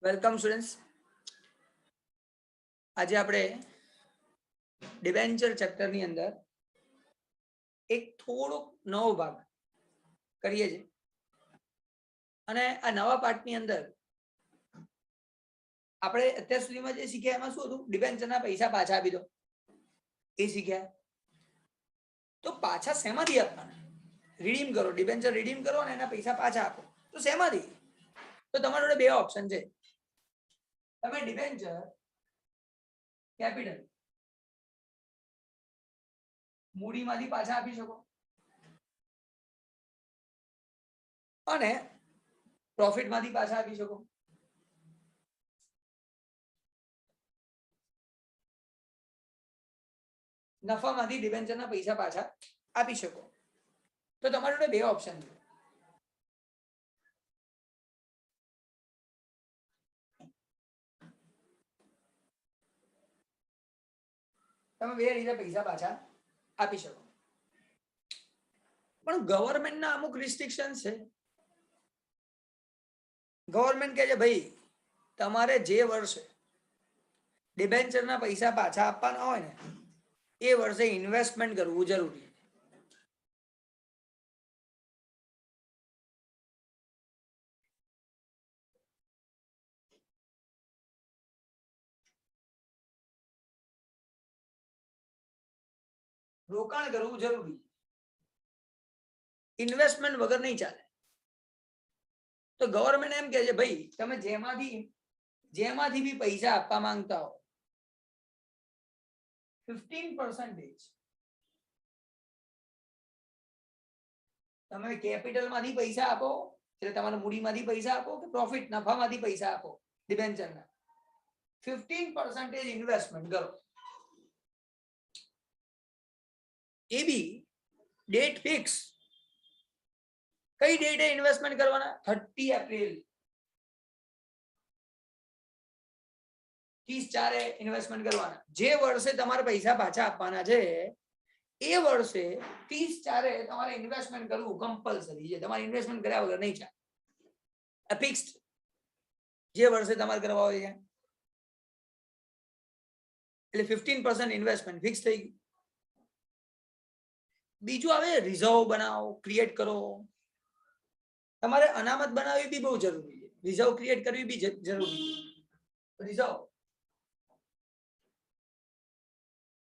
Welcome students. આજે આપણે debenture ચેપ્ટરની અંદર એક થોડો નવો ભાગ કરીએ છીએ અને આ નવા પાર્ટની અંદર આપણે અત્યાર સુધીમાં જે શીખ્યા એમાં શું હતું, ડિબેન્ચરના પૈસા પાછા આપી દો એ શીખ્યા. તો પાછા શેમાંથી આપવાના? રિડીમ કરો, ડિબેન્ચર રિડીમ કરો અને એના પૈસા પાછા આપો. તો શેમાંથી? તો તમારી જોડે બે ઓપ્શન છે. તમે ડિબેન્ચર કેપિટલ મૂડીમાંથી પાછા આપી શકો અને પ્રોફિટમાંથી પાછા આપી શકો. નફામાંથી ડિબેન્ચરના પૈસા પાછા આપી શકો. તો તમારી જોડે બે ઓપ્શન છે. તમે બે રીતે પૈસા પાછા આપી શકો. પણ ગવર્મેન્ટના અમુક રિસ્ટ્રિક્શન છે. ગવર્મેન્ટ કહે છે ભાઈ તમારે જે વર્ષે ડિબેન્ચરના પૈસા પાછા આપવાના હોય ને એ વર્ષે ઇન્વેસ્ટમેન્ટ કરવું જરૂરી. રોકાણ કરવું જરૂરી, ઇન્વેસ્ટમેન્ટ વગર નહીં ચાલે. તો ગવર્મેન્ટ એમ કહે છે ભાઈ તમે જેમાંથી બી પૈસા આપવા માંગતા હો 15% તમે કેપિટલ માંથી પૈસા આપો, એટલે તમારા મૂડીમાંથી પૈસા આપો કે પ્રોફિટ નફામાંથી પૈસા આપો ડિબેન્ચરના 15% ઇન્વેસ્ટમેન્ટ કરો. એ બી ડેટ ફિક્સ. કઈ ડેટે ઇન્વેસ્ટમેન્ટ કરવાના? 30 એપ્રિલ 30/4 ઇન્વેસ્ટમેન્ટ કરવાના. જે વર્ષે તમારે પૈસા પાછા આપવાના છે એ વર્ષે 30/4 તમારે ઇન્વેસ્ટમેન્ટ કરવું કમ્પલસરી છે. તમારે ઇન્વેસ્ટમેન્ટ કર્યા વગર નહીં ચાલે. આ ફિક્સ્ડ, જે વર્ષે તમારે કરવા હોય એટલે 15% ઇન્વેસ્ટમેન્ટ ફિક્સ થઈ ગયું. બીજું આવે રિઝર્વ બનાવો, ક્રિએટ કરો. તમારે અનામત બનાવવી બી બહુ જરૂરી છે. રિઝર્વ ક્રિએટ કરવી બી જરૂરી છે. રિઝર્વ,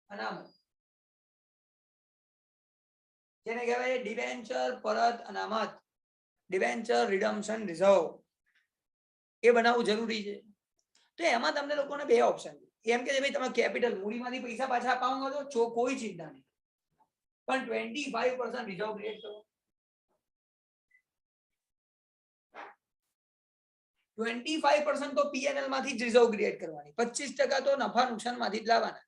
અનામત, જેને કહેવાય ડિબેન્ચર પરત અનામત, ડિબેન્ચર રિડમ્પશન રિઝર્વ, એ બનાવવું જરૂરી છે. તો એમાં તમને લોકોને બે ઓપ્શન છે. એમ કે ભાઈ તમે કેપિટલ મૂડીમાંથી પૈસા પાછા આપવા માંગો છો, કોઈ ચિંતા નહીં, પણ 25% રિઝર્વ ક્રિએટ કરો. 25% તો પીએનએલ માંથી જ રિઝર્વ ક્રિએટ કરવાની, 25% તો નફા નુકસાન માંથી જ લાવવાના.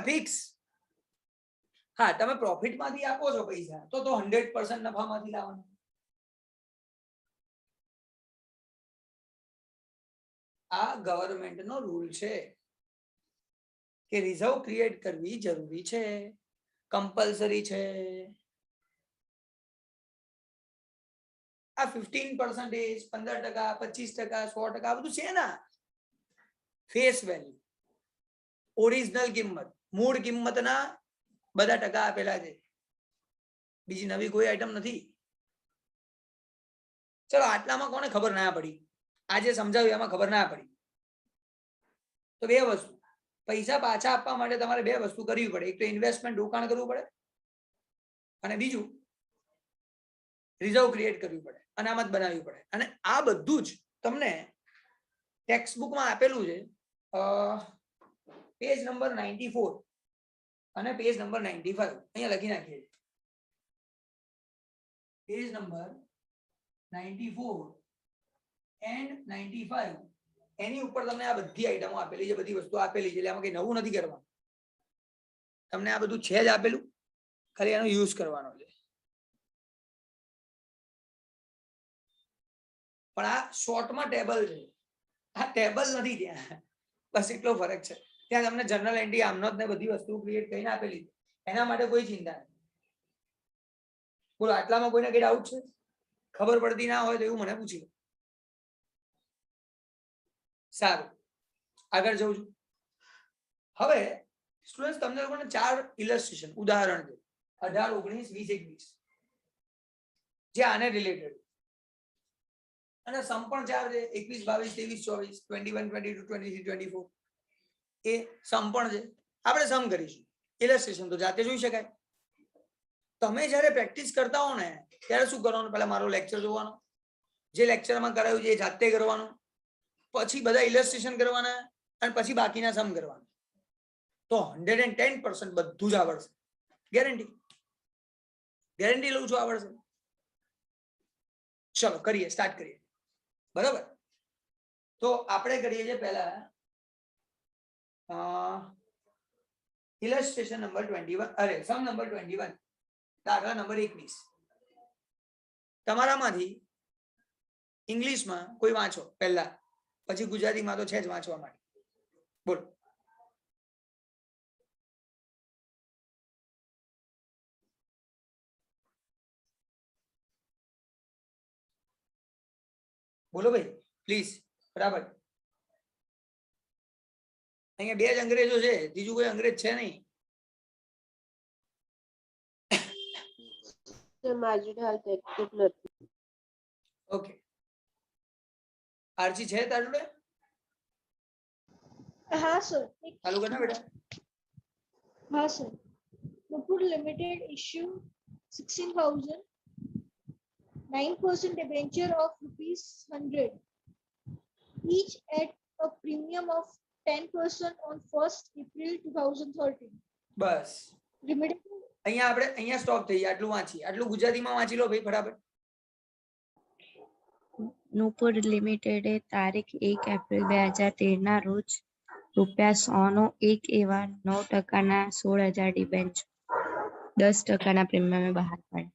ફિક્સ. હા, તમે પ્રોફિટ માંથી આપો છો પૈસા તો 100% નફામાંથી લાવવાના. આ ગવર્મેન્ટનો રૂલ છે કે રિઝર્વ ક્રિએટ કરવી જરૂરી છે, કમ્પલસરી છે. આ 15%, 15%, 25%, 100% આ બધું છે ને ફેસ વેલ્યુ, ઓરિજિનલ કિંમત, મૂળ કિંમતના બધા ટકા આપેલા છે. બીજી નવી કોઈ આઈટમ નથી. ચલો આટલામાં કોને ખબર ના પડી? આજે સમજાવ્યું એમાં ખબર ના પડી. તો બે વસ્તુ, પૈસા પાછા આપવા માટે તમારે બે વસ્તુ કરવી પડે. એક તો ઇન્વેસ્ટમેન્ટ, રોકાણ કરવું પડે, અને બીજું રિઝર્વ ક્રિએટ કરવી પડે, અનામત બનાવવી પડે. અને આ બધું જ તમને ટેક્સ્ટ બુકમાં આપેલું છે. પેજ નંબર 94 અને પેજ નંબર 95 અહીંયા લખી નાખીએ. પેજ નંબર 94 એન્ડ 95 એની ઉપર તમને આ બધી આઈટમો આપેલી છે, બધી વસ્તુ આપેલી છે. એટલે આમાં કઈ નવું નથી કરવાનું. તમને આ બધું છે જ આપેલું, ખાલી એનો યુઝ કરવાનો છે. પણ આ શોર્ટમાં ટેબલ છે, આ ટેબલ નથી ત્યાં. બસ એટલો ફરક છે. ત્યાં તમને જનરલ એન્ટ્રી, આમનોટ ને બધી વસ્તુ ક્રિએટ કરીને આપેલી છે. એના માટે કોઈ ચિંતા નથી. બોલો આટલામાં કોઈને કઈ ડાઉટ છે? ખબર પડતી ના હોય તો એવું મને પૂછી લો. સારું, આગળ જઉં છું. હવે સ્ટુડન્ટ તમને લોકોને 4 ઇલસ્ટ્રેશન ઉદાહરણ દે 18, 19, 20, 21 જે આને રિલેટેડ અને સમ પણ 4 છે 21, 22, 23, 24, 21, 22, 23, 24 એ સમ પણ છે. આપણે સમ કરીશું, ઇલસ્ટ્રેશન તો જાતે જોઈ શકાય. તમે જ્યારે પ્રેક્ટિસ કરતા હો ને ત્યારે શું કરવાનું, પહેલા મારો લેક્ચર જોવાનો, જે લેક્ચરમાં કરાયું છે એ જાતે કરવાનું, પછી બધા ઇલસ્ટ્રેશન કરવાના અને પછી બાકીના સમ કરવાના. તો 110% બધું જ આવડશે, ગેરંટી ગેરંટી લઉં છું આવડશે. ચલો કરીએ, સ્ટાર્ટ કરીએ. બરાબર, તો આપણે કરીએ છીએ પહેલા ઇલસ્ટ્રેશન નંબર 21, અરે સમ નંબર 21, દાખલા નંબર 21. તમારામાંથી ઇંગ્લિશમાં કોઈ વાંચો પહેલા, પછી ગુજરાતીમાં તો છે જ વાંચવા માટે. બોલો. બોલો ભાઈ પ્લીઝ, બરાબર. અહીંયા 2 જ અંગ્રેજો છે, ત્રીજું કોઈ અંગ્રેજ છે નહીં. ઓકે, આરજી છે તાર જોડે? हाँ सर. ચાલુ કર ને બેટા. हाँ sir. Nupur Limited issue 16,000, 9% debenture of ₹100, each at a premium of 10% on 1st April 2013. Bus Limited. અહીંયા સ્ટોપ થઈ જાય, આટલું વાંચી, આટલું ગુજરાતીમાં વાંચી લો ભાઈ ફટાફટ. નુપુર લિમિટેડે તારીખ 1 એપ્રિલ 2013 ના રોજ ₹100 એક એવા 9% 16,000 ડિબેન્ચર 10% પ્રીમિયમે બહાર પાડ્યા.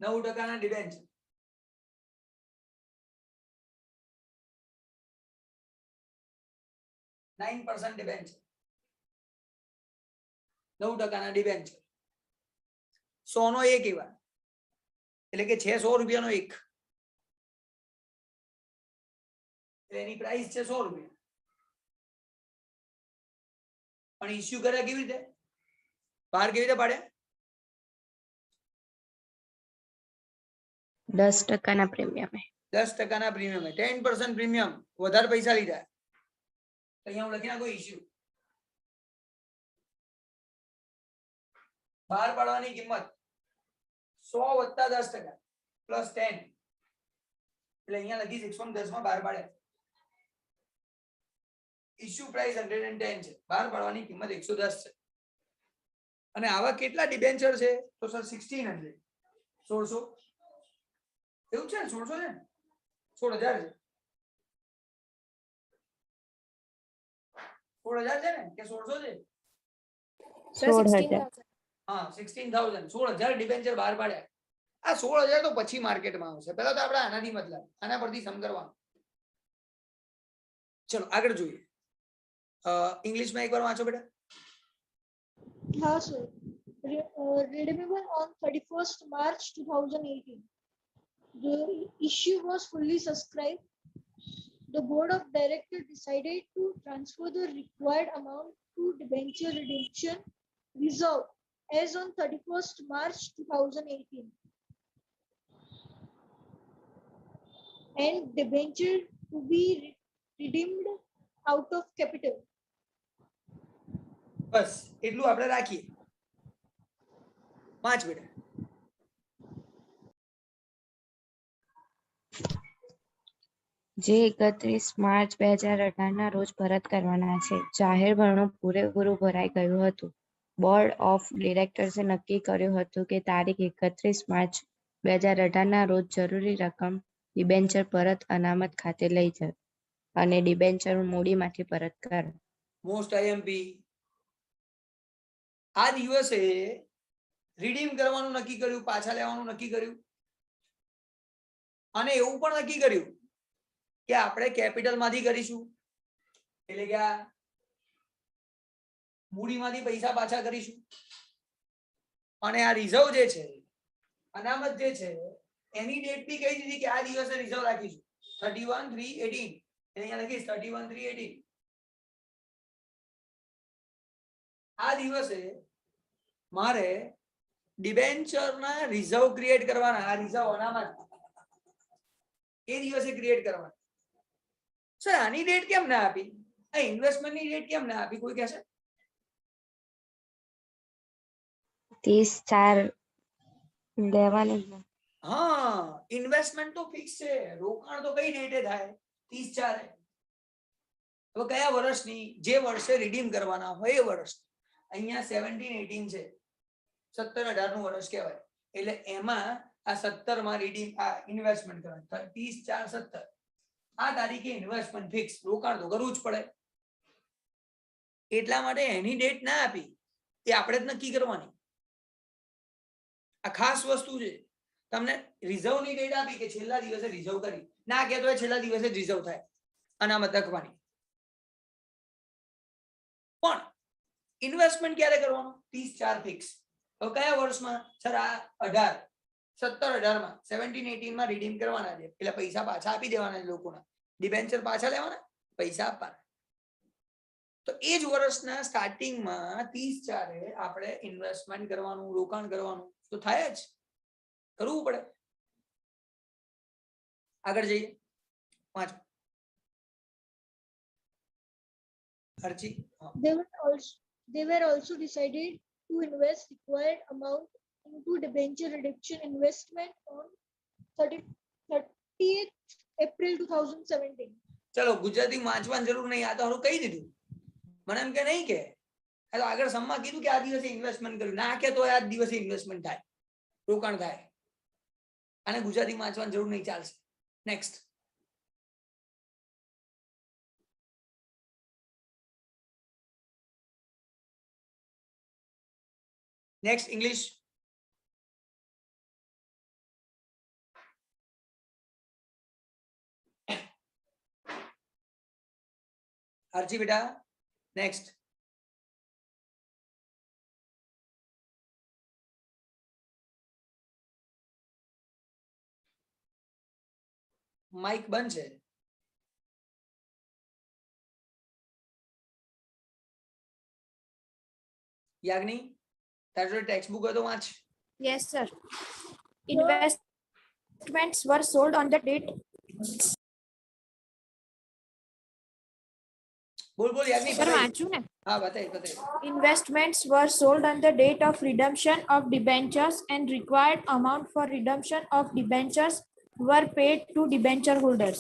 9% ડિબેન્ચર, 9% ડિબેન્ચર, 9% ડિબેન્ચર, 100 એક એવા, એટલે કે છે 100 રૂપિયાનો એક, એટલે એની પ્રાઇસ છે 100 રૂપિયા. પણ ઇસ્યુ કર્યા કેવી રીતે, બહાર કેવી રીતે પાડ્યા? 10% પ્રીમિયમે. 10% પ્રીમિયમ, 10% પ્રીમિયમ, વધારે પૈસા લીધા. અહીંયા હું લખી નાખું ઇસ્યુ. બહાર પાડવાની કિંમત 100 + 10% પ્લસ 10, એટલે અહીંયા લખી 110 માં બહાર પાડ્યા. ઇસ્યુ પ્રાઇસ 110 છે, બહાર પાડવાની કિંમત 110 છે. અને આવા કેટલા ડિબેન્ચર છે? તો સર 1600, 1600 એવું છે ને, 1600 છે ને, 16,000 છે, 16,000 છે ને કે 1600 છે? 16,000. હા 16,000, 16,000 ડિબેન્ચર બહાર પાડ્યા. આ 16,000 તો પછી માર્કેટમાં આવશે, પહેલા તો આપણે આનાથી મતલબ, આના પરથી સમ કરવાનું. ચલો આગળ જોઈએ. ઇંગ્લિશમાં એકવાર વાંચો બેટા. हाँ sir. Redeemable on 31st March 2018. The issue was fully subscribed. The board of directors decided to transfer the required amount to debenture redemption reserve as on 31st March 2018. And debenture to be redeemed out of capital. બસ એટલું આપણે રાખીએ. પાંચ બેટા. જે 31 March 2018 ના રોજ પરત કરવાના છે. જાહેર ભરણું પૂરેપૂરું ભરાઈ ગયું હતું. બોર્ડ ઓફ ડિરેક્ટર્સે નક્કી કર્યું હતું કે તારીખ 31 માર્ચ 2018 ના રોજ જરૂરી રકમ ડિબેન્ચર પરત અનામત ખાતે લઈ જાય અને ડિબેન્ચર મૂડીમાંથી પરત કરે. મોસ્ટ આઈએમપી આ દિવસે રિડીમ કરવાનું નક્કી કર્યું, પાછા લેવાનું નક્કી કર્યું, અને એવું પણ નક્કી કર્યું કે આપણે કેપિટલ માંથી કરીશું, એટલે કે આ મૂડીમાંથી પૈસા પાછા કરીશું, અને આ રિઝર્વ જે છે, અનામત જે છે, એની ડેટ બી કહી દીધી કે આ દિવસે રિઝર્વ રાખીશું. 31,318 અહીંયા લખીશ 31,318 આ દિવસે મારે ડિબેન્ચર ના રિઝર્વ ક્રિએટ કરવાના આ રિઝર્વ અનામત એ દિવસે ક્રિએટ કરવાના સર આની ડેટ કેમ ના આપી આ ઇન્વેસ્ટમેન્ટ ની ડેટ કેમ ના આપી કોઈ કહેશે 30/4 લેવાની જ ને. હા ઇન્વેસ્ટમેન્ટ તો ફિક્સ છે રોકાણ તો કઈ ડેટે થાય 30/4 હવે કયા વર્ષની જે વર્ષે રિડીમ કરવાના હોય એ વર્ષ અહીંયા 17-18 છે 17-18 નું વર્ષ કહેવાય એટલે એમાં આ 17 માં રિડીમ આ ઇન્વેસ્ટમેન્ટ કરવાનું 30/4/17 આ તારીખે ઇન્વેસ્ટમેન્ટ ફિક્સ રોકાણ તો કરવું જ પડે એટલા માટે એની ડેટ ના આપી એ આપણે જ નક્કી કરવાની આ ખાસ વસ્તુ છે તમને રિઝર્વ ની ડેટ આપી કે છેલ્લા દિવસે રિઝર્વ કરી ના કે તો છેલ્લા દિવસે રિઝર્વ થાય અનામત લખવાની પણ ઇન્વેસ્ટમેન્ટ ક્યારે કરવાનું 30/4 ફિક્સ હવે કયા વર્ષમાં સર આ 17-18 માં 17-18 માં રિડીમ કરવાના છે એટલે પૈસા પાછા આપી દેવાના છે લોકોના ડિબેન્ચર પાછા લેવાના પૈસા આપવાના તો એ જ વર્ષના સ્ટાર્ટિંગમાં 30/4 આપણે ઇન્વેસ્ટમેન્ટ કરવાનું રોકાણ કરવાનું તો થાય જ કરવું પડે આગળ જઈએ 5 અર્ચી They were also decided to invest required amount into debenture reduction investment on 30th April 2017. ચલો ગુજરાતી વાંચવાની જરૂર નહીં આ તો હારું કહી દીધું મને એમ કે નહીં કે આ તો આગળ સમમાં કીધું કે આ દિવસે ઇન્વેસ્ટમેન્ટ કર્યું ના કે તો આ દિવસે ઇન્વેસ્ટમેન્ટ થાય રોકાણ થાય અને ગુજરાતી વાંચવાની જરૂર નહીં ચાલશે નેક્સ્ટ નેક્સ્ટ ઇંગ્લિશ આરજી બેટા નેક્સ્ટ માઇક બંધ છે યાજ્ઞી તારી જોડે ટેક્સ્ટ બુક હોય તો વાંચ Yes, sir. Investments were sold on the date. બોલ બોલ યાજ્ઞી Sir, બતાય વાંચું ને? હા બતાય Investments were sold on the date of redemption of debentures and required amount for redemption of debentures were paid to debenture holders.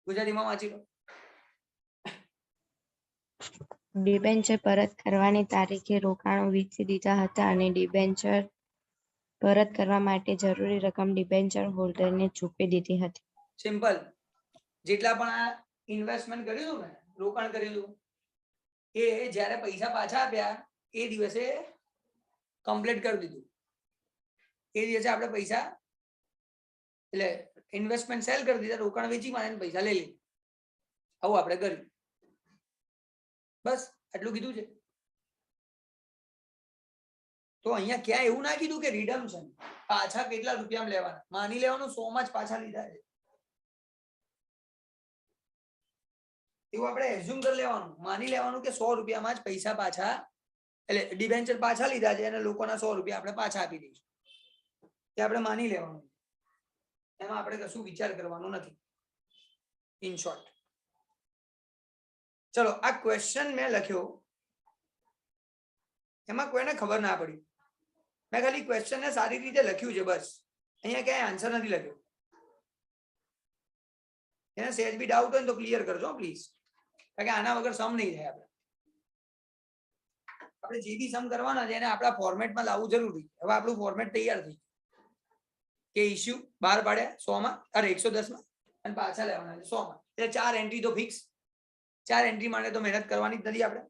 ગુજરાતીમાં વાંચી લો debenture પરત કરવાની તારીખે રોકાણો વેચી દીધા હતા અને ડિબેન્ચર પરત કરવા માટે જરૂરી રકમ ડિબેન્ચર હોલ્ડરને ચૂકવી દીધી હતી. સિમ્પલ જેટલા પણ આ ઇન્વેસ્ટમેન્ટ કર્યું હતું ને રોકાણ કર્યું હતું એ જ્યારે પૈસા પાછા આપ્યા એ દિવસે કમ્પ્લીટ કરી દીધું એ દિવસે આપણે પૈસા એટલે ઇન્વેસ્ટમેન્ટ સેલ કરી દીધા રોકાણ વેચી માને પૈસા લઈ લીધા આવું આપણે કર્યું બસ આટલું કીધું છે તો અહીંયા ક્યાં એવું ના કીધું કે રિડમ્પશન પાછા કેટલા રૂપિયામાં લેવાના માની લેવાનું 100 માં જ પાછા લીધા છે એવું આપણે એઝ્યુમ કરી લેવાનું માની લેવાનું કે 100 રૂપિયામાં જ પૈસા પાછા એટલે ડિબેન્ચર પાછા લીધા છે અને લોકોના 100 રૂપિયા આપણે પાછા આપી દઈશું તે આપણે માની લેવાનું એમાં આપણે કશું વિચાર કરવાનો નથી ઇન શોર્ટ ચલો આ ક્વેશ્ચન મેં લખ્યો એમાં કોઈને ખબર ના પડી મેં ખાલી ક્વેશ્ચન ને સારી રીતે લખ્યું છે બસ અહીંયા ક્યાંય આન્સર નથી લખ્યો એને સહેજ બી ડાઉટ હોય તો ક્લિયર કરજો પ્લીઝ કારણ કે આના વગર સમ નહીં થાય આપણે જે બી સમ કરવાના છે એને આપણા ફોર્મેટમાં લાવવું જરૂરી હવે આપણું ફોર્મેટ તૈયાર થઈ કે ઇશ્યુ બહાર પાડ્યા 100 માં અરે 110 માં અને પાછા લેવાના છે 100 માં એટલે 4 એન્ટ્રી તો ફિક્સ 4 એન્ટ્રી માટે તો મહેનત કરવાની જ નથી આપણે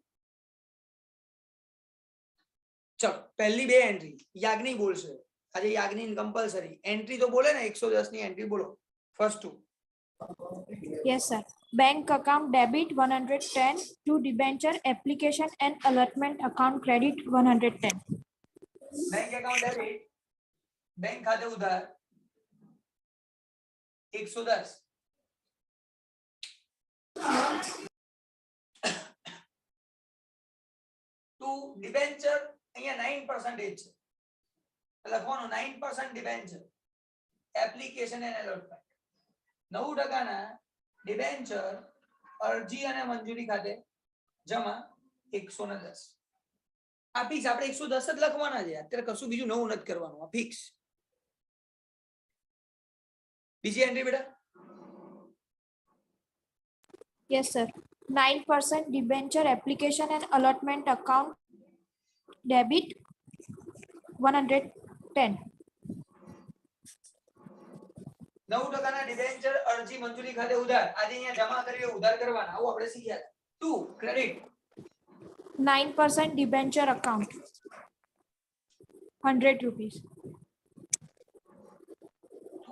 ચલો પહેલી બે એન્ટ્રી યાજ્ઞી બોલશે આજે યાજ્ઞી કમ્પલસરી એન્ટ્રી તો બોલે ને 110 ની એન્ટ્રી બોલો first to Yes, sir. Bank account debit 110 to debenture application and allotment account credit 110. Bank account debit bank खाते उधार 110 ટુ ડિબેન્ચર અહીંયા 9% છે લખવાનું 9% ડિબેન્ચર એપ્લિકેશન એન્ડ એલોટમેન્ટ 9% ના ડિબેન્ચર અરજી અને મંજૂરી ખાતે જમા 110 આ ફિક્સ આપણે 110 જ લખવાના છે અત્યારે કશું બીજું નવું નથી કરવાનું આ ફિક્સ બીજી એન્ટ્રી બેટા Yes, sir. 9% debenture application and allotment account debit 110. 9% ના ડિબેન્ચર અરજી મંજૂરી ખાતે ઉધાર આજે અહીંયા જમા કરી ઉધાર કરવાના આવું આપણે શીખ્યા હતા 2 credit 9% debenture account 100 rupees.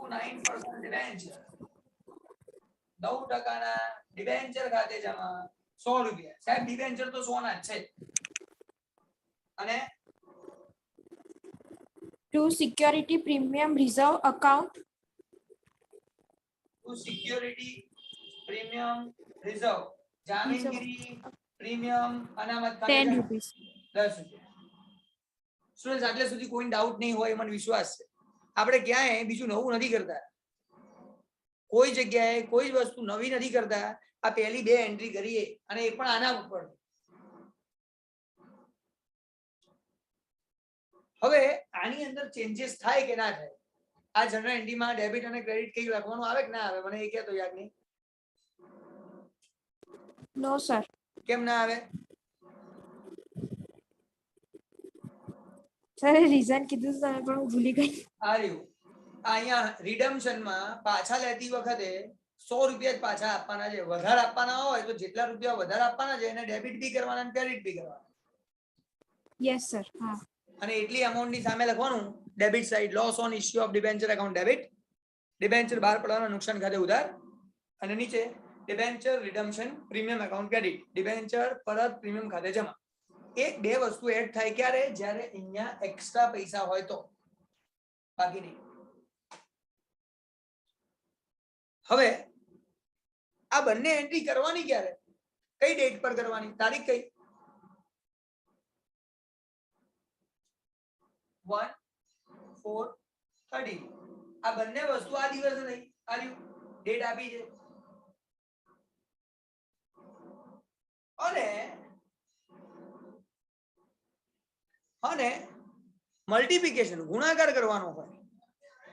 9% debenture 9% ના ડિબેન્ચર ખાતે જમા 100 રૂપિયા સાહેબ ડિબેન્ચર તો 100 ના જ છે અને 2 security premium reserve account to security premium reserve જામીનગીરી પ્રીમિયમ અનામત ખાતે 10 જમા rupees. 10 રૂપિયા સ્ટુડન્ટ્સ આટલે સુધી કોઈ ડાઉટ નહીં હોય મને વિશ્વાસ છે આપણે ક્યાંય બીજું નવું નથી કરતા કોઈ જગ્યાએ કોઈ વસ્તુ નવી નથી કરતા આ પહેલી બે એન્ટ્રી કરીએ અને એ પણ આના ઉપર હવે આની અંદર ચેન્જીસ થાય કે ના થાય આ જનરલ એન્ટ્રીમાં ડેબિટ અને ક્રેડિટ કઈ લખવાનું આવે કે ના આવે મને એ કહેતો યાદ નહીં No, sir. કેમ ના આવે Sir, reason કીધું તમે પણ હું ભૂલી ગઈ. આ રહ્યું અહીંયા રિડમ્પશન માં પાછા લેતી વખતે 100 રૂપિયા જ પાછા આપવાના છે વધારે આપવાના હોય તો જેટલા રૂપિયા વધારે આપવાના છે એને ડેબિટ બી કરવાના અને ક્રેડિટ બી કરવાના Yes, sir. હા. અને એટલી અમાઉન્ટ ની સામે લખવાનું debit side loss on issue of debenture account debit debenture બહાર પડવાના નુકસાન ખાતે ઉધાર અને નીચે debenture redemption premium account credit debenture પરત પ્રીમિયમ ખાતે જમા એક બે વસ્તુ એડ થાય ક્યારે જ્યારે અહીંયા એક્સ્ટ્રા પૈસા હોય તો બાકી નહીં હવે આ બંને એન્ટ્રી કરવાની ક્યારે કઈ ડેટ પર કરવાની તારીખ કઈ 1/4/30 આ બંને વસ્તુ આ દિવસે નહીં આ ડેટ આપી છે અને મલ્ટીપ્લિકેશન ગુણાકાર કરવાનો હોય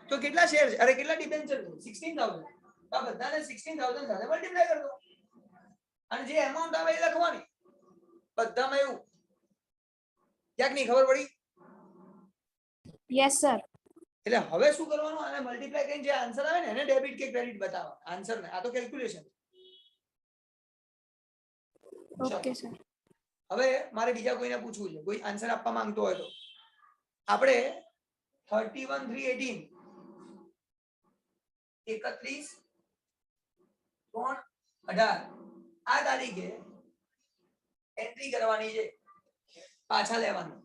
તો કેટલા શેર છે અરે કેટલા ડિબેન્ચર છે 16000 તો આ બધાને 16000 સાથે મલ્ટીપ્લાય કરી દો અને જે એમાઉન્ટ આવે એ લખવાની બધામાં એવું ક્યાંક નહીં ખબર પડી Yes, sir. એટલે હવે શું કરવાનું આને મલ્ટીપ્લાય કરીને જે આન્સર આવે ને એને ડેબિટ કે ક્રેડિટ બતાવવા આન્સર ને આ તો કેલ્ક્યુલેશન Okay, sir. હવે મારે બીજા કોઈને પૂછવું છે કોઈ આન્સર આપવા માંગતો હોય તો આપણે 31/3/18 31/3/18 આ તારીખે એન્ટ્રી કરવાની છે પાછા લેવાની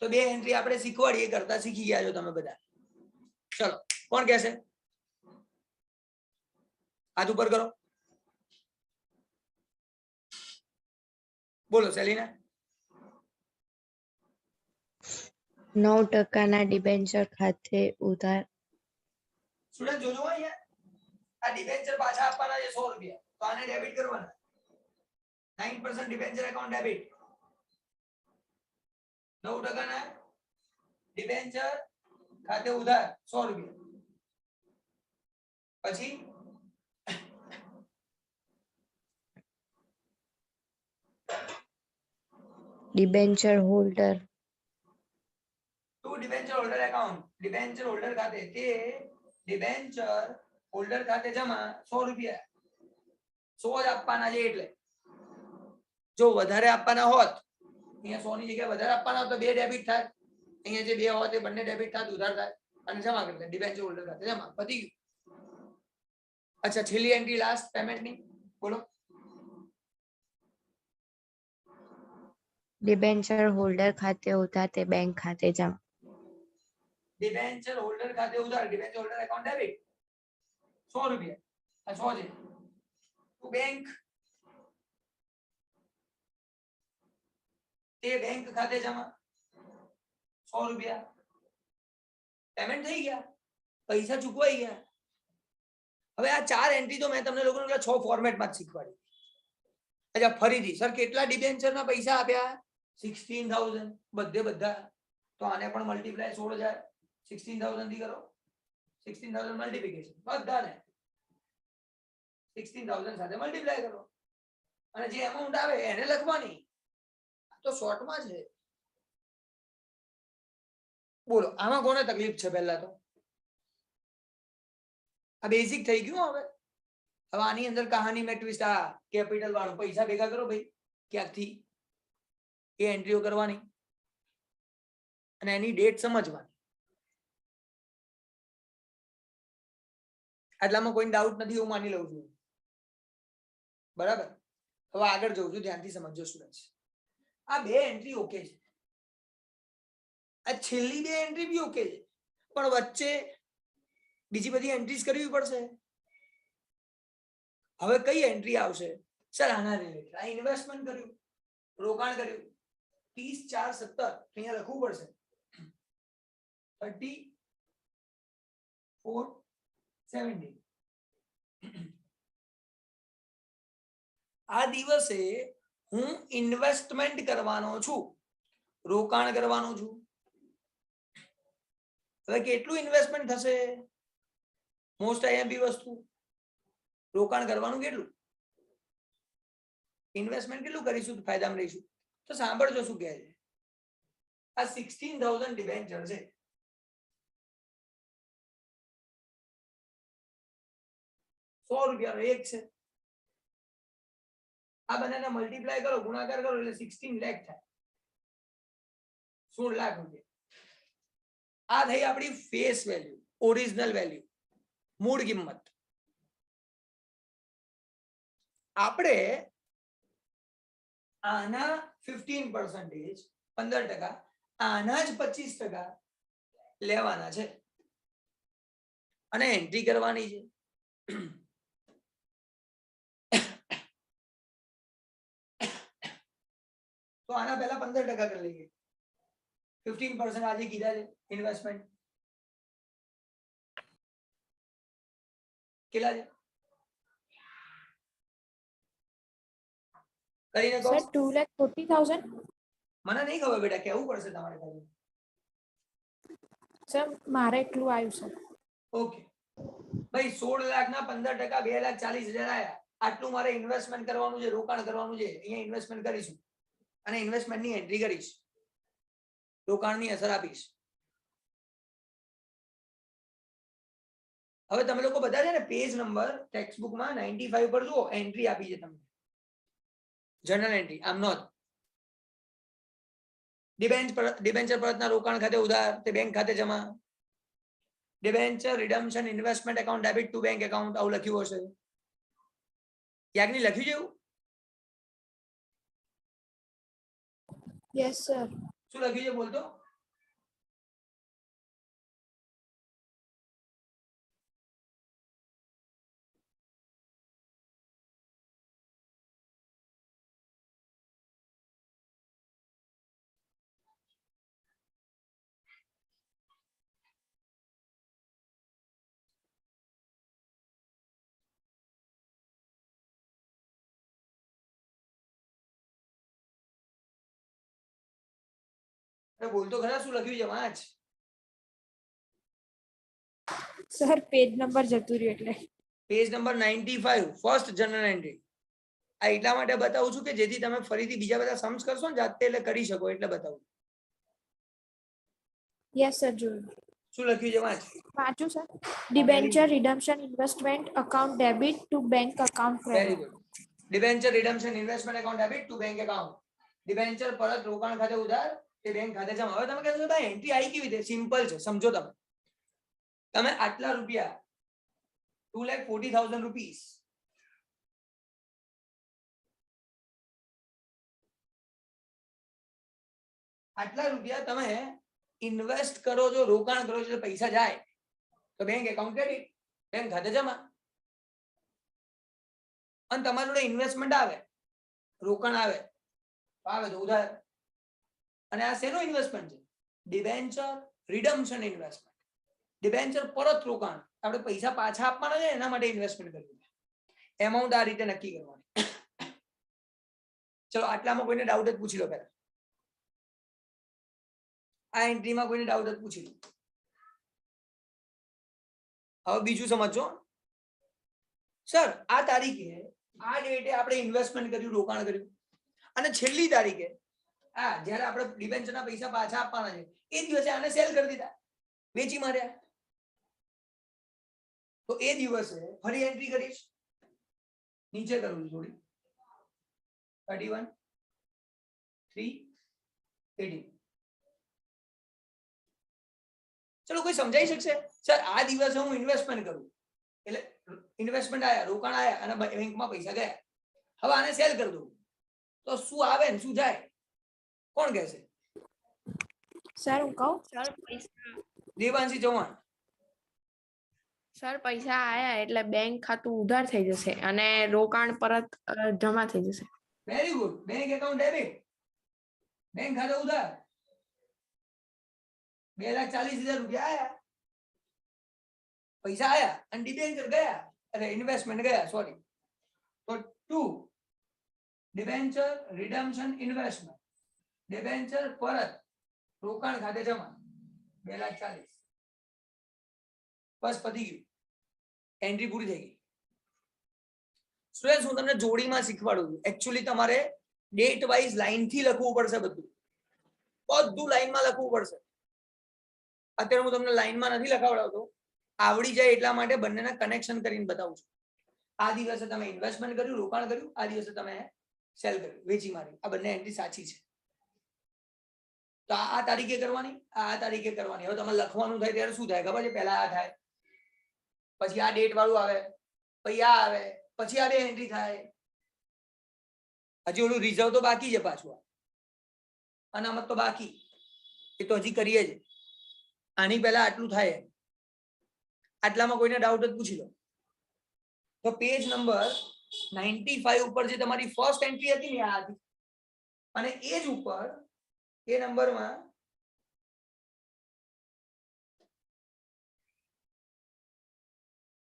તો બે એન્ટ્રી આપણે શીખવાડીએ કરતા શીખી ગયા છો તમે બધા ચલો કોણ કહેશે હાથ ઉપર કરો બોલો સેલિના 9% ના ડિબેન્ચર ખાતે ઉધાર સ્ટુડન્ટ જોજો અહીંયા આ ડિબેન્ચર પાછા આપવાના છે 100 રૂપિયા તો આને ડેબિટ કરવાના 9% ડિબેન્ચર એકાઉન્ટ ડેબિટ 9% ના ડિબેન્ચર ખાતે ઉધાર 100 રૂપિયા પછી debenture holder to debenture holder account debenture holder ખાતે તે ડિબેન્ચર હોલ્ડર ખાતે જમા 100 રૂપિયા 100 જ આપવાના છે એટલે જો વધારે આપવાના હોત અહીંયા 100 ની જગ્યાએ વધારે આપવાના હોત તો બે ડેબિટ થાય અહીંયા જે બે હોત એ બંને ડેબિટ થાય ઉધાર થાય અને જમા કરી દે ડિબેન્ચર હોલ્ડર ખાતે જમા પતી ગયું અચ્છા છેલ્લી એન્ટ્રી લાસ્ટ પેમેન્ટ ની બોલો ડિબેન્ચર હોલ્ડર ખાતે ઉધાર તે બેંક ખાતે જમા ડિબેન્ચર હોલ્ડર ખાતે ઉધાર ડિબેન્ચર હોલ્ડર એકાઉન્ટ ડેબિટ 100 રૂપિયા આ 100 છે તો બેંક તે બેંક ખાતે જમા 100 રૂપિયા પેમેન્ટ થઈ ગયા, પૈસા ચૂકવાઈ ગયા. હવે આ 4 એન્ટ્રી તો મેં તમને લોકોને 6 ફોર્મેટમાં જ શીખવાડી. અચ્છા ફરીથી સર કેટલા ડિબેન્ચરના પૈસા આપ્યા? 16,000 બધા. તો આને પણ મલ્ટીપ્લાય 16,000 16,000 થી કરો. 16,000 મલ્ટીપ્લિકેશન બધાને 16,000 સાથે મલ્ટીપ્લાય કરો અને જે અમાઉન્ટ આવે એને લખવાની. તો શોર્ટમાં છે. બોલો આમાં કોને તકલીફ છે? પહેલા તો આ બેઝિક થઈ ગયું. હવે આની અંદર કહાની મેં ટ્વિસ્ટ આ કેપિટલ વાળું પૈસા ભેગા કરો ભાઈ ક્યાંકથી એ એન્ટ્રીઓ કરવાની અને એની ડેટ સમજવાની. આટલામાં કોઈ ડાઉટ નથી હું માની લઉં છું. બરાબર. હવે આગળ જઉં છું, ધ્યાનથી સમજજો સ્ટુડન્ટ્સ. આ 2 એન્ટ્રી ઓકે છે, આ છેલ્લી 2 એન્ટ્રી બી ઓકે છે, પણ વચ્ચે બીજી બધી એન્ટ્રીઝ કરવી પડશે. હવે કઈ એન્ટ્રી આવશે? સર આના રિલેટેડ આ ઇન્વેસ્ટમેન્ટ કર્યું, રોકાણ કર્યું 30/4/17 અહીંયા લખવું પડશે. 30/4/17 આ દિવસે હું ઇન્વેસ્ટમેન્ટ કરવાનો છું, રોકાણ કરવાનું છું. હવે કેટલું ઇન્વેસ્ટમેન્ટ થશે? મોસ્ટ આઈએમપી વસ્તુ રોકાણ કરવાનું કેટલું? ઇન્વેસ્ટમેન્ટ કેટલું કરીશું તો ફાયદામાં રહીશું? તો સાંભળજો શું કહે છે. આ 16,000 ડિબેન્ચર છે. ₹100 એક છે. આ બંનેને મલ્ટીપ્લાય કરો, ગુણાકાર કરો એટલે 16 લાખ થાય. 16 લાખ રૂપિયા. આ થઈ આપણી ફેસ વેલ્યુ, ઓરિજિનલ વેલ્યુ, મૂળ કિંમત. આપણે આના 15% 15%, આના જ 25% લેવાના છે અને એન્ટ્રી કરવાની છે. તો આના પહેલા 15% કરી લઈએ. 15% આજે કીધા છે ઇન્વેસ્ટમેન્ટ કેટલા છે? કરીને કહો. Sir, 2,40,000. મને નહીં ખબર બેટા, કેવું પડશે તમારે ખાલી. Sir, મારે એટલું આવ્યું સર. ઓકે ભાઈ 16 લાખના 15%, 2,40,000 આયા. આટલું મારે ઇન્વેસ્ટમેન્ટ કરવાનું છે, રોકાણ કરવાનું છે. અહીંયા ઇન્વેસ્ટમેન્ટ કરીશું અને ઇન્વેસ્ટમેન્ટની એન્ટ્રી કરીશ, રોકાણની અસર આપીશ. હવે તમે લોકો બધા છે ને પેજ નંબર ટેક્સ્ટબુકમાં 95 પર જુઓ, એન્ટ્રી આપી છે તમને. જનરલ એન્ટ્રી આમ નોંધ. ડિબેન્ચર પરતના રોકાણ ખાતે ઉધાર તે બેંક ખાતે જમા. Debenture redemption investment account debit to bank account આવું લખ્યું હશે. યાજ્ઞી લખ્યું છે એવું? Yes, sir. શું લખ્યું છે બોલતો? બોલતો ખરા શું લખ્યું છે? વાંચ. Sir, પેજ નંબર જતું રહ્યું એટલે. Page number 95 first general entry. આ એટલા માટે બતાવું છું કે જેથી તમે ફરીથી બીજા બધા સમ્સ કરશો ને જાતે એટલે કરી શકો એટલે બતાવું. Yes, sir, જોયું. શું લખ્યું છે વાંચ. વાંચું sir. Debenture redemption investment account debit to bank account very credit. Good. Debenture redemption investment account debit to bank account. Debenture પરત રોકાણ ખાતે ઉધાર તે બેંક ખાતે જમા. હવે તમે કહેશો ભાઈ એન્ટ્રી આવી કેવી રીતે? સિમ્પલ છે, સમજો તમે. તમે આટલા રૂપિયા 2,40,000 રૂપીસ આટલા રૂપિયા તમે ઇન્વેસ્ટ કરો છો, રોકાણ કરો છો, પૈસા જાય તો બેંક એકાઉન્ટ ક્રેડિટ, બેંક ખાતે જમા. અને તમારી જોડે ઇન્વેસ્ટમેન્ટ આવે, રોકાણ આવે તો ઉધાર. અને આ શેનું ઇન્વેસ્ટમેન્ટ છે? Debenture redemption investment. ડિબેન્ચર પરત રોકાણ, આપણે પૈસા પાછા આપવાના છે એના માટે ઇન્વેસ્ટમેન્ટ કર્યું છે. એમાઉન્ટ આ રીતે નક્કી કરવાની. ચલો આટલામાં કોઈને ડાઉટ જ પૂછી લો પહેલા. આ એન્ટ્રીમાં કોઈને ડાઉટ જ પૂછી લો. હવે બીજું સમજો. સર આ તારીખે આ ડેટે આપણે ઇન્વેસ્ટમેન્ટ કર્યું, રોકાણ કર્યું, અને છેલ્લી તારીખે જ્યારે આપણે ડિબેન્ચરના પૈસા પાછા આપવાના છે એ દિવસે આને સેલ કરી દીધા, વેચી માર્યા, તો એ દિવસે ફરી એન્ટ્રી કરીશ. નીચે કરું છું થોડી. 31/3/18. ચલો કોઈ સમજાઈ શકશે? સર આ દિવસે હું ઇન્વેસ્ટમેન્ટ કરું, એટલે ઇન્વેસ્ટમેન્ટ આયા, રોકાણ આયા અને બેંકમાં પૈસા ગયા. હવે આને સેલ કરી દઉં તો શું આવે ને શું જાય? કોણ કહેશે? સર હું કહું. દેવાંશી ચૌહાણ. સર પૈસા આયા એટલે બેંક ખાતું ઉધાર થઈ જશે અને રોકાણ પરત જમા થઈ જશે. Very good. Bank account debit, bank ખાતે ઉધાર. 2,40,000 રૂપિયા આયા, પૈસા આયા અને ડિબેન્ચર ગયા, અરે ઇન્વેસ્ટમેન્ટ ગયા, સોરી. તો 2 ડિબેન્ચર રિડમ્પશન ઇન્વેસ્ટમેન્ટ, ડિબેન્ચર પરત રોકાણ ખાતે જમા 2,40,000. બસ પતી ગયું, એન્ટ્રી પૂરી થઈ ગઈ. સ્ટુડન્ટ્સ હું તમને જોડીમાં શીખવાડું છું. એકચ્યુઅલી તમારે ડેટ વાઇઝ લાઈન થી લખવું પડશે, બધું લાઈનમાં લખવું પડશે. અત્યારે હું તમને લાઈનમાં નથી લખાવડાવતો, આવડી જાય એટલા માટે બંનેના કનેક્શન કરીને બતાવું છું. આ દિવસે તમે ઇન્વેસ્ટમેન્ટ કર્યું, રોકાણ કર્યું, આ દિવસે તમે સેલ કર્યું, વેચી મારી. આ બંને એન્ટ્રી સાચી છે. તો આ તારીખે કરવાની, આ તારીખે કરવાની. હવે તમે લખવાનું થાય ત્યારે શું થાય ખબર છે? પહેલા આ થાય, પછી આ ડેટ વાળું આવે, પછી આ આવે, પછી આ બે એન્ટ્રી થાય. હજી ઓલું રિઝર્વ તો બાકી છે, પાછું અનામત તો બાકી, એ તો હજી કરીએ છે. આની પહેલા આટલું થાય. આટલામાં કોઈને ડાઉટ જ પૂછી લો. તો પેજ નંબર 95 ઉપર જે તમારી ફર્સ્ટ એન્ટ્રી હતી ને આ હતી, અને એ જ ઉપર એ નંબરમાં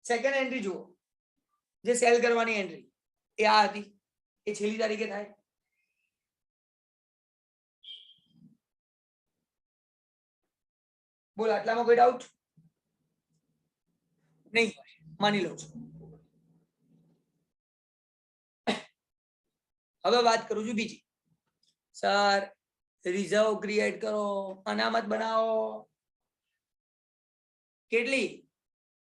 સેકન્ડ એન્ટ્રી જુઓ, જે સેલ કરવાની એન્ટ્રી એ આ હતી, એ છેલ્લી તારીખે થાય. બોલ આટલામાં કોઈ ડાઉટ નહીં? માની લઉં છું. હવે વાત કરું છું બીજી. સર રિઝર્વ ક્રિએટ કરો, અનામત બનાવો. કેટલી?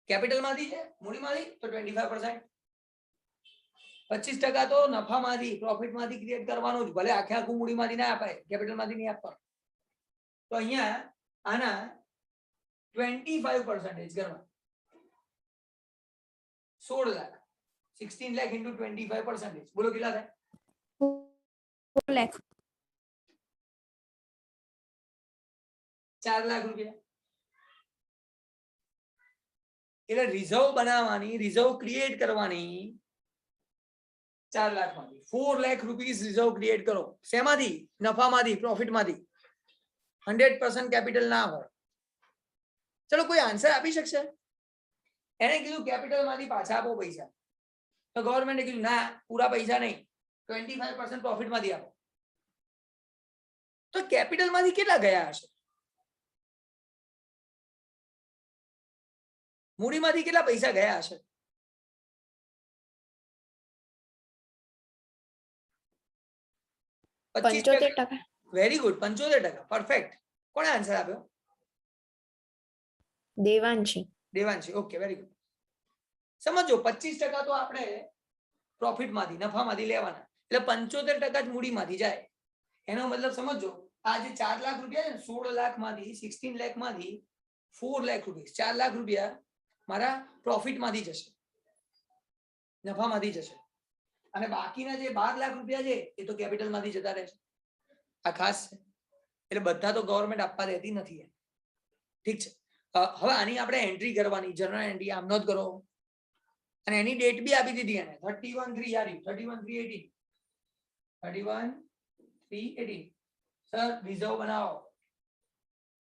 કેપિટલ માંથી છે, મૂડીમાંથી? તો 25%. 25% તો નફામાંથી, પ્રોફિટ માંથી ક્રિએટ કરવાનું જ. ભલે આખે આખું મૂડીમાંથી ના અપાય, કેપિટલ માંથી નહીં આપવાનું. તો અહીંયા આના 25% કરવા. 16 લાખ. 16 લાખ into 25%. બોલો કેટલા થાય? 4 લાખ. 4 લાખ રૂપિયા. એટલે રિઝર્વ બનાવવાની, રિઝર્વ ક્રિએટ કરવાની 4 લાખમાંથી. 4 લાખ રૂપીસ રિઝર્વ ક્રિએટ કરો. શેમાંથી? નફામાંથી, પ્રોફિટમાંથી. 100% કેપિટલ ના હોય. ચલો કોઈ આન્સર આપી શકશે? એને કીધું કેપિટલ માંથી પાછા આપો પૈસા, તો ગવર્મેન્ટે કીધું ના, પૂરા પૈસા નહીં, 25% પ્રોફિટ માંથી આપો. તો કેપિટલ માંથી કેટલા ગયા હશે? મૂડીમાંથી કેટલા પૈસા ગયા હશે? Very good, 75%. પરફેક્ટ. કોણે આન્સર આપ્યો? Devanshi. Devanshi. Okay, very good. સમજો 25% તો આપણે પ્રોફિટ માંથી, નફામાંથી લેવાના, એટલે 75% જ મૂડીમાંથી જાય. એનો મતલબ સમજો, આ જે 4 લાખ રૂપિયા છે ને, 16 લાખ માંથી, 16 લાખ માંથી 4 લાખ રૂપિયા, 4 લાખ રૂપિયા મારા પ્રોફિટ માંથી જશે, નફામાંથી જશે. અને બાકીના જે 12 લાખ રૂપિયા છે એ તો કેપિટલ માંથી જતા રહેશે. આ ખાસ છે, એટલે બધા તો ગવર્મેન્ટ આપવા દેતી નથી. ઠીક છે. હવે આની આપણે એન્ટ્રી કરવાની, જનરલ એન્ટ્રી આમ નોંધ કરો, અને એની ડેટ બી આપી દીધી એને 31/3 31/3/18. 31/3/18. સર રિઝર્વ બનાવો,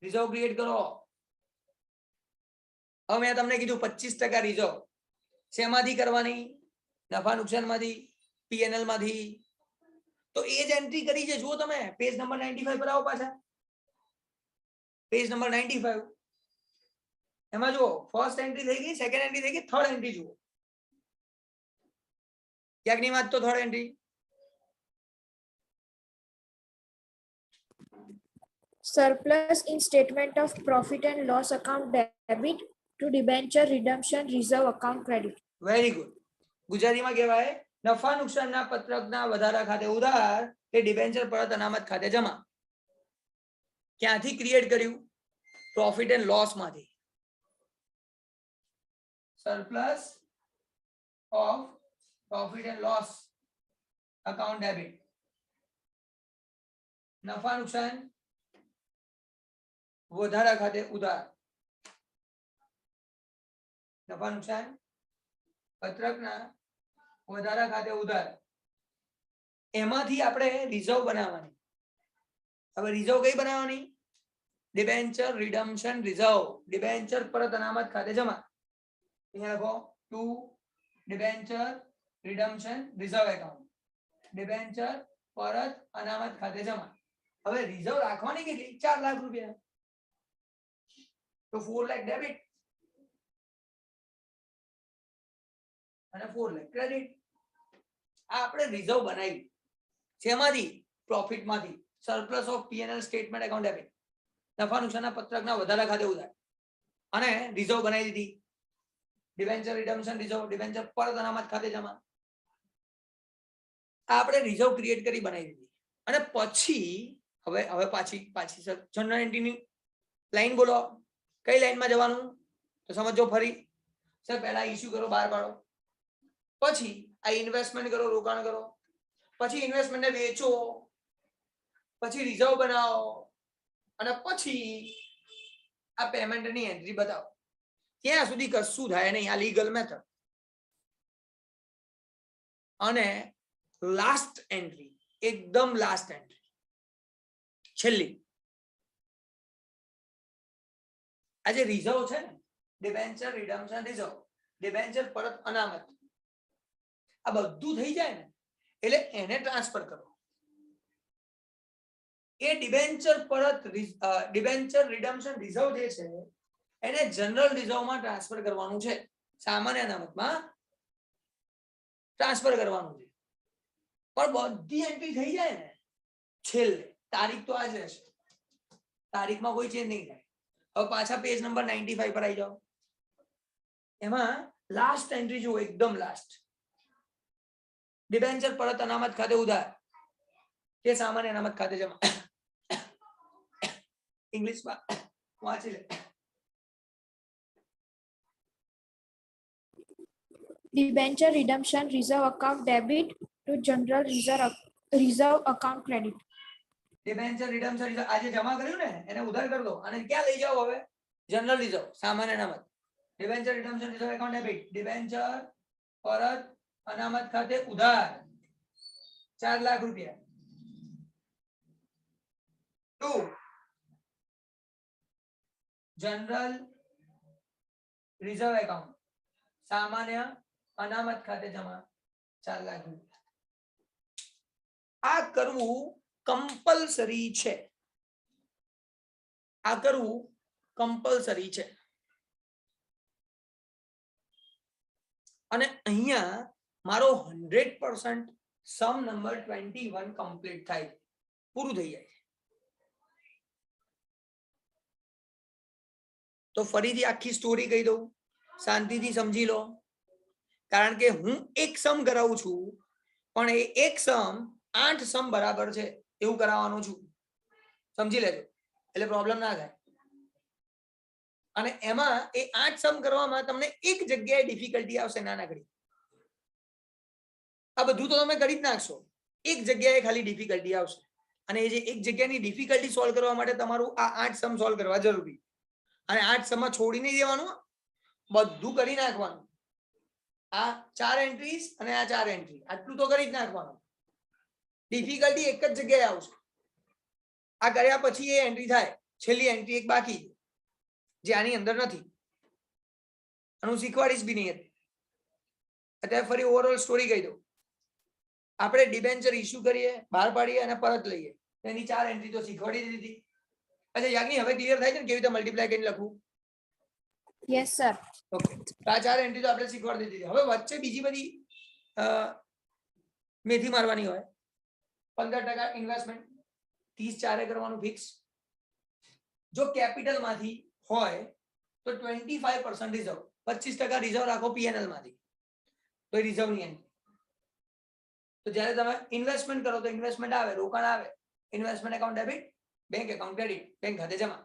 રિઝર્વ ક્રિએટ કરો. હવે મેં તમને કીધું 25% રિઝર્વ શેમાંથી કરવાની? નફા નુકસાન માંથી, પીએનએલ માંથી. તો એ જ એન્ટ્રી કરી છે. જુઓ તમે પેજ નંબર 95 પર આવો પાછા. પેજ નંબર 95 એમાં જુઓ ફર્સ્ટ એન્ટ્રી થઈ ગઈ, સેકન્ડ એન્ટ્રી થઈ ગઈ, થર્ડ એન્ટ્રી જુઓ. ક્યાંકની વાત તો third entry. Surplus in statement of profit and loss account debit to debenture redemption reserve account credit. Very good. ગુજરાતીમાં કહેવાય નફા નુકસાનના પત્રકના વધારા ખાતે ઉધાર કે ડિબેન્ચર પરત અનામત ખાતે જમા. ક્યાંથી ક્રિએટ કર્યું? પ્રોફિટ એન્ડ લોસ માંથી. Surplus of profit and loss account debit. નફા નુકસાન વધારા ખાતે ઉધાર. નફા નુકસાન પત્રકના વધારા ખાતે ઉધાર. એમાંથી આપણે રિઝર્વ બનાવવાની. હવે રિઝર્વ કઈ બનાવવાની? Debenture redemption reserve. ડિબેન્ચર પરત અનામત ખાતે જમા. અહીંયા લખો to debenture redemption reserve account. Debenture પરત અનામત ખાતે જમા. હવે રિઝર્વ રાખવાની કેટલી? 4 લાખ રૂપિયા. તો 4 લાખ ડેબિટ અને 4 લાખ ક્રેડિટ. આ આપણે રિઝર્વ બનાવી. શેમાંથી? પ્રોફિટ માંથી. Surplus of P&L statement account debit. નફા નુકસાનના પત્રકના વધારા ખાતે ઉધાર. અને રિઝર્વ બનાવી દીધી. Debenture redemption reserve. ડિબેન્ચર પરત અનામત ખાતે જમા. આ આપણે રિઝર્વ ક્રિએટ કરી બનાવી દીધી. અને પછી હવે પાછી જનરલ એન્ટ્રીની લાઈન બોલો. કઈ લાઈનમાં જવાનું? તો સમજો ફરી. સર પહેલા ઇશ્યુ કરો, બહાર પાડો. પછી આ ઇન્વેસ્ટમેન્ટ કરો, રોકાણ કરો. પછી ઇન્વેસ્ટમેન્ટને વેચો. પછી રિઝર્વ બનાવો. અને પછી આ પેમેન્ટની એન્ટ્રી બતાવો. ત્યાં સુધી કશું થાય નહીં. આ લીગલ મેથડ. અને લાસ્ટ એન્ટ્રી, એકદમ લાસ્ટ એન્ટ્રી, છેલ્લી. આ જે રિઝર્વ છે ને, ડિબેન્ચર રિડમ્પશન રિઝર્વ, ડિબેન્ચર પરત અનામત, આ બધું થઈ જાય ને એટલે એને ટ્રાન્સફર કરો. એ ડિબેન્ચર પરત ડિબેન્ચર રિડમ્પશન રિઝર્વ જે છે એને જનરલ રિઝર્વમાં ટ્રાન્સફર કરવાનું છે. સામાન્ય અનામતમાં ટ્રાન્સફર કરવાનું છે. પણ બધી એન્ટ્રી થઈ જાય ને છેલ્લે, તારીખ તો આ જ રહેશે. તારીખમાં કોઈ ચેન્જ નહીં થાય. હવે પાછા પેજ નંબર 95 પર આવી જાઓ. એમાં લાસ્ટ એન્ટ્રી જુઓ, એકદમ લાસ્ટ. ડિબેન્ચર પરત અનામત ખાતે ઉધાર કે સામાન્ય અનામત ખાતે જમા. ઇંગ્લિશમાં વાંચી લે. Debenture redemption reserve account debit to general reserve account credit. Debenture redemption reserve આજે જમા કર્યું ને એને ઉધાર કરી દો અને ક્યાં લઈ જાઓ? હવે જનરલ રિઝર્વ, સામાન્ય અનામત. Debenture redemption reserve account debit. Debenture પરત અનામત ખાતે ઉધાર 4 લાખ રૂપિયા. ટુ જનરલ રિઝર્વ એકાઉન્ટ, સામાન્ય અનામત ખાતે જમા 4 લાખ રૂપિયા. આ કરવું કમ્પલસરી છે. આ કરવું કમ્પલસરી છે. અને અહીંયા મારો 100% સમ નંબર 21 કમ્પ્લીટ થાય, પૂરું થઈ જાય. તો ફરીથી આખી સ્ટોરી કહી દઉં, શાંતિથી સમજી લો. કારણ કે હું એક સમ કરાવું છું પણ એ એક સમ 8 સમ બરાબર છે એવું કરાવવાનું છું. સમજી લેજો એટલે પ્રોબ્લેમ ના થાય. અને એમાં એ 8 સમ કરવામાં તમને એક જગ્યાએ ડિફિકલ્ટી આવશે નાનકડી. આ બધું તો તમે કરી જ નાખશો, એક જગ્યાએ ખાલી ડિફિકલ્ટી આવશે. અને એ જે એક જગ્યાની ડિફિકલ્ટી સોલ્વ કરવા માટે તમારું આ 8 સમ સોલ્વ કરવા જરૂરી. અને 8 સમમાં છોડી નહીં દેવાનું, બધું કરી નાખવાનું. આ 4 એન્ટ્રીઝ અને આ 4 એન્ટ્રી, આટલું તો કરી જ નાખવાનું. ડિફિકલ્ટી એક જ જગ્યાએ આવશે. આ કર્યા પછી એ એન્ટ્રી થાય. છેલ્લી એન્ટ્રી એક બાકી છે જે આની અંદર નથી અને હું શીખવાડીશ બી નહીં. અત્યારે ફરી ઓવરઓલ સ્ટોરી કહી દઉં. આપણે ડિબેન્ચર ઇસ્યુ કરીએ, બહાર પાડીએ અને પરત લઈએ, એની 4 એન્ટ્રી તો શીખવાડી દીધી. અચ્છા યાજ્ઞી, હવે ક્લિયર થાય છે ને કેવી રીતે મલ્ટીપ્લાય કરીને લખવું? Yes, sir. ઓકે, તો આ 4 એન્ટ્રી તો આપણે શીખવાડી દીધી. હવે વચ્ચે બીજી બધી મેથી મારવાની હોય. 15% ઇન્વેસ્ટમેન્ટ, 30 4 કરવાનું ફિક્સ. જો કેપિટલ માંથી હોય તો 25% રિઝર્વ, 25% રિઝર્વ રાખો પીએનએલ માંથી, તો રિઝર્વ ની એન્ટ્રી. તો જ્યારે તમે ઇન્વેસ્ટમેન્ટ કરો તો ઇન્વેસ્ટમેન્ટ આવે, રોકાણ આવે, investment account debit, bank account credit, bank ખાતે જમા.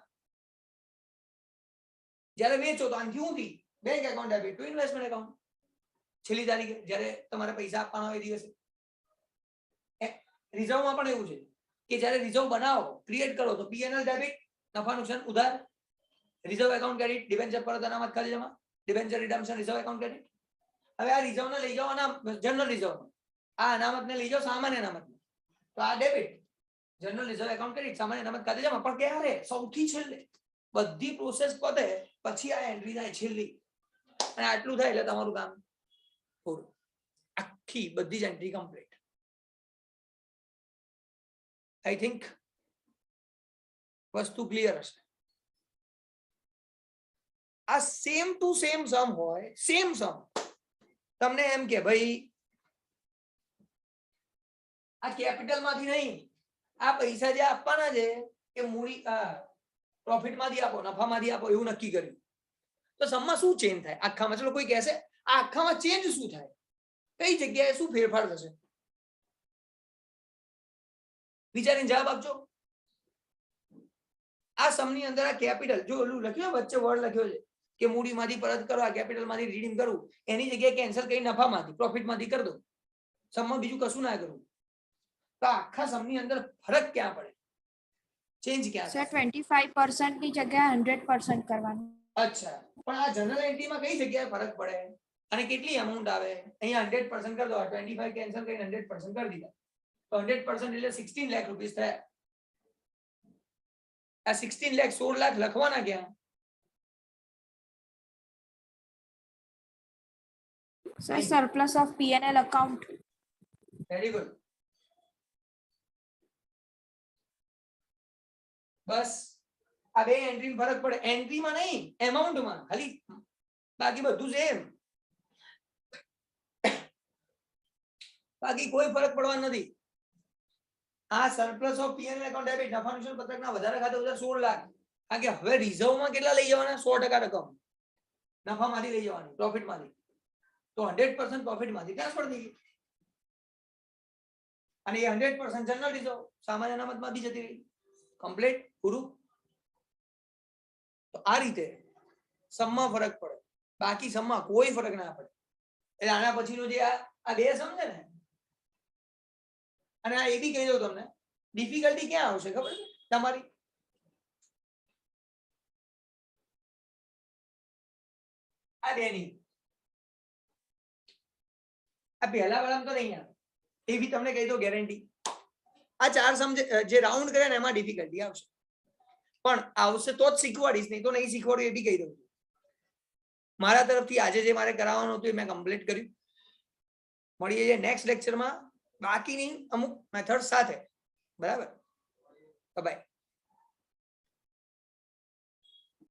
જ્યારે વેચો તો આનથી ઊંધી, bank account debit two investment account. છેલ્લી તારીખે જ્યારે તમારે પૈસા આપવાના હોય દિવસે. રિઝર્વમાં પણ એવું છે કે જ્યારે રિઝર્વ બનાવો, ક્રિએટ કરો તો પીએનએલ ડેબિટ, નફા નુકસાન ઉધાર, રિઝર્વ એકાઉન્ટ ક્રેડિટ, ડિબેન્ચર પરત અનામત ખાતે જમા, debenture redemption, reserve account credit. હવે આ રિઝર્વ ને લઈ જાઓ જનરલ રિઝર્વ, આ અનામત ને લઈ જાઓ સામાન્ય અનામત, તો આ debit, general reserve account credit, સામાન્ય અનામત ખાતે જમા. પણ ક્યારે? સૌથી છેલ્લે. બધી પ્રોસેસ પતે પછી આ એન્ટ્રી થાય છેલ્લી, અને આટલું થાય એટલે તમારું કામ પૂરું. આખી બધી જ એન્ટ્રી કમ્પ્લીટ. આઈ થિંક વસ્તુ ક્લિયર હશે. આ સેમ ટુ સેમ સમ હોય, સેમ સમ, તમને એમ કે ભાઈ આ કેપિટલ માંથી નહીં, આ પૈસા જે આપવાના છે એ મૂડી પ્રોફિટ માંથી આપો, નફા માંથી આપો, એવું નક્કી કર્યું. તો સમમાં શું ચેન્જ થાય આખામાં? ચલો કોઈ કહેશે આ આખામાં ચેન્જ શું થાય, કઈ જગ્યાએ શું ફેરફાર થશે? વિચારીને જવાબ આપજો. આ સમની અંદર આ કેપિટલ જો ઓલું લખ્યું વચ્ચે વર્ડ લખ્યો છે કે મૂડીમાંથી પરત કરો, આ કેપિટલ માંથી રીડીમ કરવું, એની જગ્યાએ કેન્સલ કરી નફામાંથી પ્રોફિટમાંથી કરી દો. સમમાં બીજું કશું ના કરવું. તો આખા સમની અંદર ફરક ક્યાં પડે, ચેન્જ ક્યાં? Sir, 25% ની જગ્યાએ 100% કરવાનું. અચ્છા, પણ આ જનરલ એન્ટ્રીમાં કઈ જગ્યાએ ફરક પડે અને કેટલી અમાઉન્ટ આવે? અહીંયા 100% કરી દો, 25 કેન્સલ કરીને 100% કરી દીધા, તો 100% એટલે 16 લાખ રૂપિયા થયા. આ 16 લાખ 16 લાખ લખવાના ક્યાં? Sir, surplus of P&L account. Very good. બસ આ બે એન્ટ્રી ફરક પડે, એન્ટ્રીમાં નહીં એમાઉન્ટમાં ખાલી, બાકી બધું સેમ. બાકી કોઈ ફરક પડવાનો નથી. આ surplus of P&L account debit, નફા નુકસાન પત્રકના વધારા ખાતે ઉધાર 16 લાખ. કારણ કે હવે રિઝર્વમાં કેટલા લઈ જવાના? 100% રકમ નફામાંથી લઈ જવાની, પ્રોફિટમાંથી. તો 100% પ્રોફિટમાંથી ટ્રાન્સફર થઈ ગઈ, અને એ 100% જનરલ રિઝર્વ સામાન્ય અનામતમાંથી જતી રહી. કમ્પ્લીટ, પૂરું. તો આ રીતે સમમાં ફરક પડે, બાકી સમમાં કોઈ ફરક ના પડે. એટલે આના પછીનો જે આ બે સમ છે ને, અને આ એ બી કહી દઉં તમને, ડિફિકલ્ટી ક્યાં આવશે ખબર છે તમારી? આ બેની, આ પહેલા વાળામાં તો નહીં આવે, એ બી તમને કહી દો ગેરંટી. આ 4 સમ જે રાઉન્ડ કરે ને એમાં ડિફિકલ્ટી આવશે, પણ આવશે તો જ શીખવાડીશ, નહીં તો નહીં શીખવાડું, એ બી કહી દઉં. મારા તરફથી આજે જે મારે કરાવવાનું હતું એ મેં કમ્પ્લીટ કર્યું. મળીએ છીએ નેક્સ્ટ લેક્ચરમાં બાકીની અમુક મેથડ સાથે. બરાબર, બાય.